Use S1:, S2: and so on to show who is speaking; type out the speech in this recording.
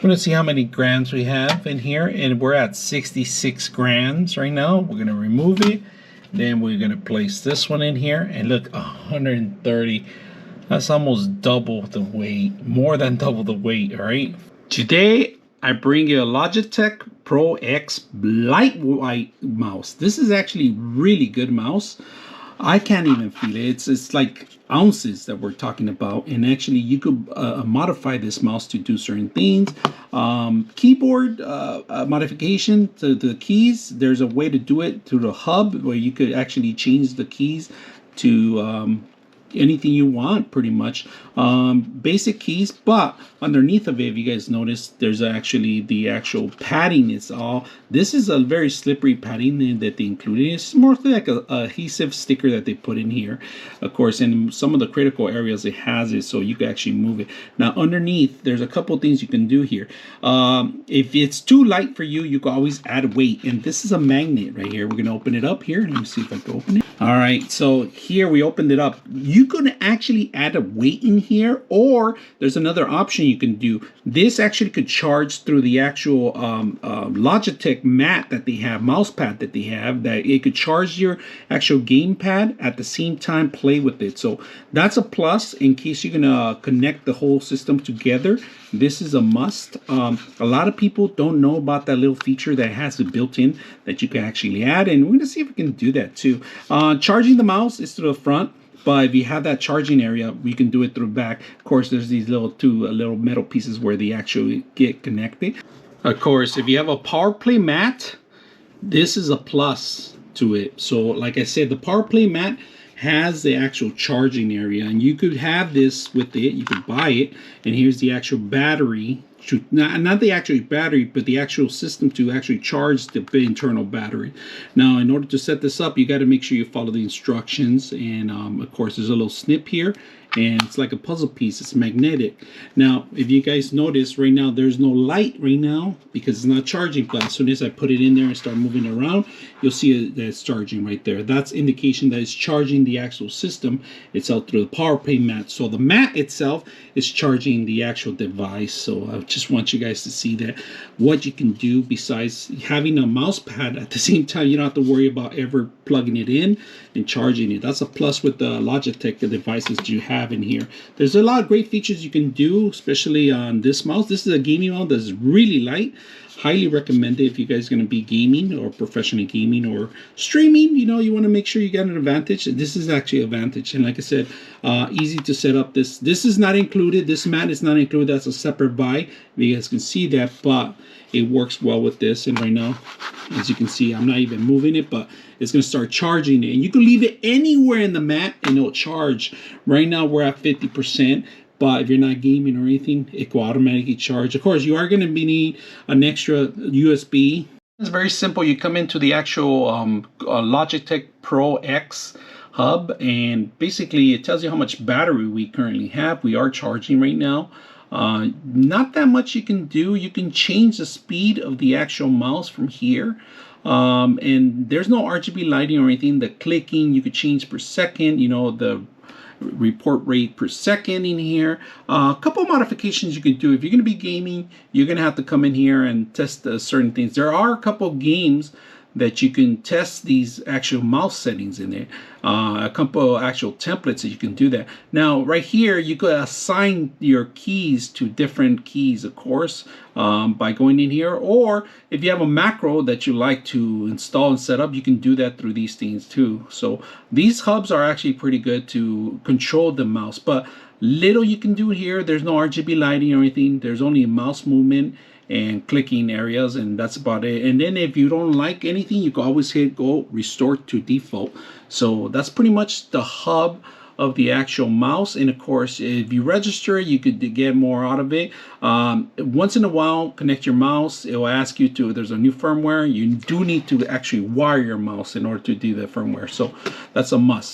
S1: I'm going to see how many grams we have in here, and we're at 66 grams right now. We're going to remove it. Then we're going to place this one in here, and look, 130. That's almost double the weight, more than double the weight, all right? Today, I bring you a Logitech Pro X lightweight mouse. This is actually really good mouse. I can't even feel it. It's like ounces that we're talking about, and actually you could modify this mouse to do certain things. Keyboard modification to the keys. There's a way to do it through the hub where you could actually change the keys to anything you want, pretty much. Basic keys, but underneath of it, if you guys notice, there's actually the actual padding. It's all, this is a very slippery padding that they included. It's more like a adhesive sticker that they put in here, of course, in some of the critical areas it has it, so you can actually move it. Now underneath, there's a couple things you can do here. If it's too light for you, you can always add weight, and this is a magnet right here. We're gonna open it up here. Let me see if I can open it. All right, so here we opened it up. You could actually add a weight in here, or there's another option you can do. This actually could charge through the actual Logitech mat that they have, mouse pad that they have, that it could charge your actual game pad at the same time play with it. So that's a plus in case you're gonna connect the whole system together. This is a must. A lot of people don't know about that little feature that has it built in that you can actually add, and we're gonna see if we can do that too. Charging the mouse is to the front, but if you have that charging area, we can do it through the back. Of course, there's these little little metal pieces where they actually get connected. Of course, if you have a power play mat, this is a plus to it. So like I said, the power play mat has the actual charging area, and you could have this with it. You could buy it, and here's the actual battery. Not the actual battery, but the actual system to actually charge the internal battery. Now, in order to set this up, you got to make sure you follow the instructions, and of course there's a little snip here, and it's like a puzzle piece. It's magnetic. Now, if you guys notice right now, there's no light right now because it's not charging, but as soon as I put it in there and start moving around, you'll see that it's charging right there. That's indication that it's charging the actual system itself through the power play mat. So the mat itself is charging the actual device. So I just want you guys to see that what you can do besides having a mouse pad at the same time. You don't have to worry about ever plugging it in and charging it. That's a plus with the Logitech devices you have in here. There's a lot of great features you can do, especially on this mouse. This is a gaming mouse that's really light. Highly recommended if you guys are going to be gaming or professionally gaming or streaming. You know, you want to make sure you get an advantage. This is actually an advantage, and like I said, easy to set up. This is not included. This mat is not included. That's a separate buy. You guys can see that, but it works well with this. And right now, as you can see, I'm not even moving it, but it's going to start charging it. And you can leave it anywhere in the mat and it'll charge. Right now, we're at 50%. But if you're not gaming or anything, it will automatically charge. Of course, you are going to need an extra USB. It's very simple. You come into the actual Logitech Pro X hub, and basically it tells you how much battery we currently have. We are charging right now. Not that much you can do. You can change the speed of the actual mouse from here. And there's no RGB lighting or anything. The clicking, you could change per second, you know, the report rate per second in here. A couple modifications you can do. If you're going to be gaming, you're going to have to come in here and test certain things. There are a couple games that you can test these actual mouse settings in there. A couple actual templates that you can do that. Now, right here, you could assign your keys to different keys, of course, by going in here. Or if you have a macro that you like to install and set up, you can do that through these things too. So these hubs are actually pretty good to control the mouse. But little you can do here. There's no RGB lighting or anything. There's only a mouse movement and clicking areas, and that's about it. And then if you don't like anything, you can always hit go restore to default. So that's pretty much the hub of the actual mouse. And of course, if you register, you could get more out of it. Once in a while, connect your mouse. It will ask you to, there's a new firmware. You do need to actually wire your mouse in order to do the firmware. So that's a must.